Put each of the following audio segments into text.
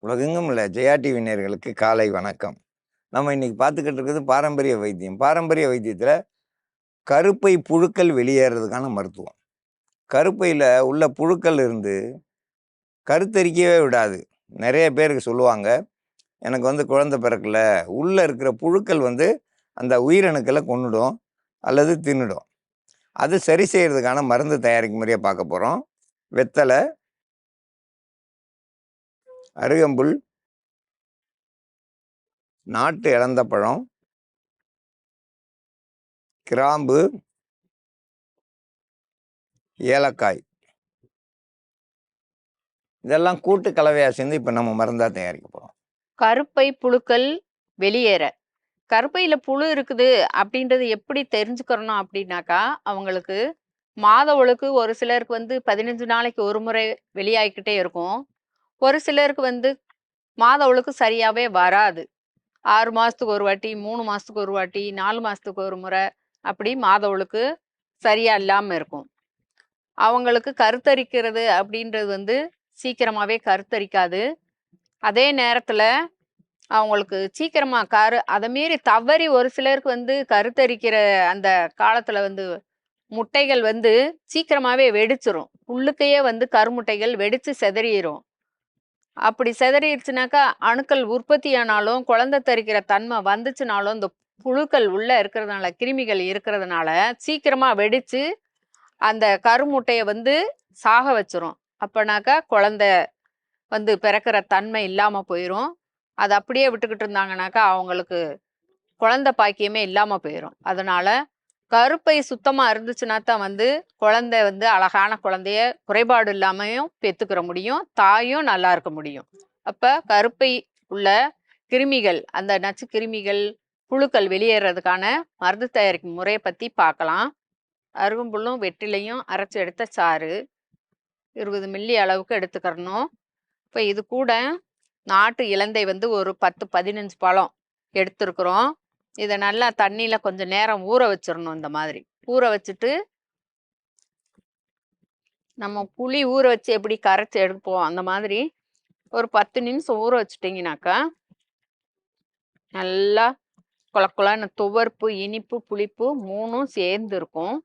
உலகெங்கும் உள்ள ஜெயா டிவி நேயர்களுக்கு காலை வணக்கம். நம்ம இன்னைக்கு பார்த்துக்கிட்டு இருக்கிறது பாரம்பரிய வைத்தியம். பாரம்பரிய வைத்தியத்தில் கருப்பை புழுக்கள் வெளியேறதுக்கான மருத்துவம். கருப்பையில் உள்ள புழுக்கள் இருந்து கருத்தரிக்கவே விடாது. நிறைய பேருக்கு சொல்லுவாங்க, எனக்கு குழந்தை பிறக்கல, உள்ளே இருக்கிற புழுக்கள் அந்த உயிரணுக்களை கொன்னுடும் அல்லது தின்னுடும். அது சரி செய்யறதுக்கான மருந்து தயாரிக்கும் முறையை பார்க்க போகிறோம். வெத்தலை, அருகம்புல், நாட்டு இலந்த பழம், கிராம்பு, ஏலக்காய், இதெல்லாம் கூட்டு கலவையாக சேர்ந்து இப்போ நம்ம மருந்தாக தயாரிக்க போகிறோம். கருப்பை புழுக்கள் வெளியேற கருப்பையில புழு இருக்குது அப்படின்றது எப்படி தெரிஞ்சுக்கிறணும் அப்படின்னாக்கா, அவங்களுக்கு மாத ஒழுக்கு ஒரு சிலருக்கு 15 நாளைக்கு ஒரு முறை வெளியாகிக்கிட்டே இருக்கும். ஒரு சிலருக்கு மாத ஒழுக்கு சரியாவே வராது. 6 மாசத்துக்கு ஒரு வாட்டி, 3 மாசத்துக்கு ஒரு வாட்டி, 4 மாசத்துக்கு ஒரு முறை அப்படி மாத ஒழுக்கு சரியா இல்லாம இருக்கும். அவங்களுக்கு கருத்தரிக்கிறது அப்படின்றது சீக்கிரமாவே கருத்தரிக்காது. அதே நேரத்துல அவங்களுக்கு சீக்கிரமா அத மீறி தவறி ஒரு சிலருக்கு கருத்தரிக்கிற அந்த காலத்துல முட்டைகள் சீக்கிரமாவே வெடிச்சிரும். உள்ளுக்கையே கருமுட்டைகள் வெடிச்சு சிதறிரும். அப்படி சிதறிடுச்சுனாக்கா அணுக்கள் உற்பத்தியானாலும் குழந்தை தரிக்கிற தன்மை வந்துச்சுனாலும் இந்த புழுக்கள் உள்ள இருக்கிறதுனால, கிருமிகள் இருக்கிறதுனால சீக்கிரமா வெடிச்சு அந்த கருமுட்டையை சாக வச்சிரும். அப்பனாக்கா குழந்தை பிறக்கிற தன்மை இல்லாம போயிரும். அதை அப்படியே விட்டுக்கிட்டு இருந்தாங்கனாக்கா அவங்களுக்கு குழந்தை பாக்கியமே இல்லாம போயிடும். அதனால கருப்பை சுத்தமா இருந்துச்சுன்னா தான் குழந்தை அழகான குழந்தைய குறைபாடு இல்லாமையும் பெத்துக்கிற முடியும், தாயும் நல்லா இருக்க முடியும். அப்ப கருப்பை உள்ள கிருமிகள், அந்த நச்சு கிருமிகள், புழுக்கள் வெளியேறதுக்கான மருந்து தயாரிக்கும் முறையை பத்தி பார்க்கலாம். அருகம்புல்லும் வெற்றிலையும் அரைச்சி எடுத்த சாறு 20 மில்லி அளவுக்கு எடுத்துக்கிறணும். இப்போ இது கூட நாட்டு இலந்தை ஒரு 10-15 பழம் எடுத்துருக்குறோம். இதை நல்லா தண்ணியில கொஞ்சம் நேரம் ஊற வச்சிடணும். இந்த மாதிரி ஊற வச்சுட்டு, நம்ம புளி ஊற வச்சு எப்படி கரைச்சி எடுப்போம் அந்த மாதிரி ஒரு 10 நிமிஷம் ஊற வச்சுட்டிங்கனாக்கா நல்லா கொலன்னு துவர்ப்பு, இனிப்பு, புளிப்பு 3ம் சேர்ந்து இருக்கும்.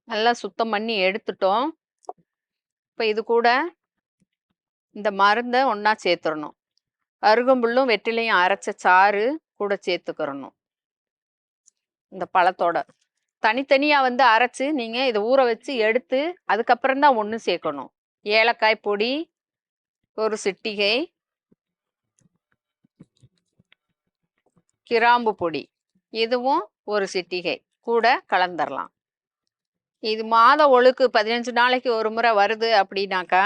நல்லா சுத்தம் பண்ணி எடுத்துட்டோம். இப்போ இது கூட இந்த மருந்தை ஒன்றா சேர்த்துடணும். அருகம்புல்லும் வெற்றிலையும் அரைச்ச சாறு கூட சேர்த்துக்கிறணும். இந்த பழத்தோட தனித்தனியாக அரைச்சி நீங்கள் இதை ஊற வச்சு எடுத்து அதுக்கப்புறம் தான் ஒன்று சேர்க்கணும். ஏலக்காய் பொடி ஒரு சிட்டிகை, கிராம்பு பொடி இதுவும் ஒரு சிட்டிகை கூட கலந்துடலாம். இது மாத ஒழுக்கு 15 நாளைக்கு ஒரு முறை வருது அப்படின்னாக்கா,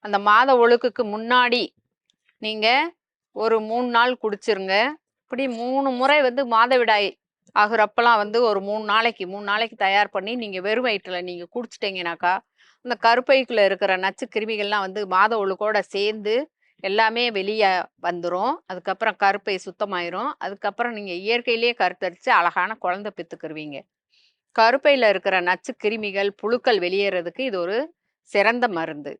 அந்த மாத ஒழுக்குக்கு முன்னாடி நீங்கள் ஒரு 3 நாள் குடிச்சிருங்க. இப்படி 3 முறை மாதவிடாய் ஆகுறப்பெல்லாம் ஒரு 3 நாளைக்கு தயார் பண்ணி நீங்கள் வெறும் வயிற்றில் நீங்கள் குடிச்சிட்டிங்கனாக்கா, அந்த கருப்பைக்குள்ளே இருக்கிற நச்சு கிருமிகள்லாம் மாத ஒழுக்கோட சேர்ந்து எல்லாமே வெளியே வந்துடும். அதுக்கப்புறம் கருப்பை சுத்தமாயிரும். அதுக்கப்புறம் நீங்கள் இயற்கையிலேயே கருத்தரித்து அழகான குழந்தை பெற்றுக்கிருவீங்க. கருப்பையில் இருக்கிற நச்சு கிருமிகள், புழுக்கள் வெளியேறதுக்கு இது ஒரு சிறந்த மருந்து.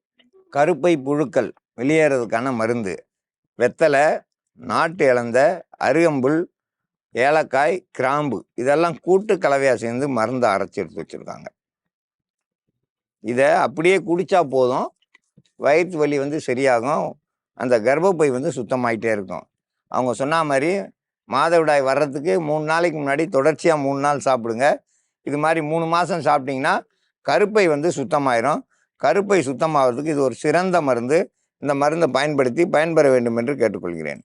கருப்பை புழுக்கள் வெளியேறதுக்கான மருந்து வெத்தலை, நாட்டு இலந்த, அருகம்புல், ஏலக்காய், கிராம்பு இதெல்லாம் கூட்டு கலவையாக சேர்ந்து மருந்து அரைச்சி எடுத்து வச்சுருக்காங்க. இதை அப்படியே குடித்தா போதும், வயிற்று வலி சரியாகும். அந்த கர்ப்பப்பை சுத்தமாயிட்டே இருக்கும். அவங்க சொன்ன மாதிரி மாதவிடாய் வர்றதுக்கு 3 நாளைக்கு முன்னாடி தொடர்ச்சியாக 3 நாள் சாப்பிடுங்க. இது மாதிரி 3 மாதம் சாப்பிட்டிங்கன்னா கருப்பை சுத்தமாயிரும். கருப்பை சுத்தமாகிறதுக்கு இது ஒரு சிறந்த மருந்து. இந்த மருந்தை பயன்படுத்தி பயன்பெற வேண்டும் என்று கேட்டுக்கொள்கிறேன்.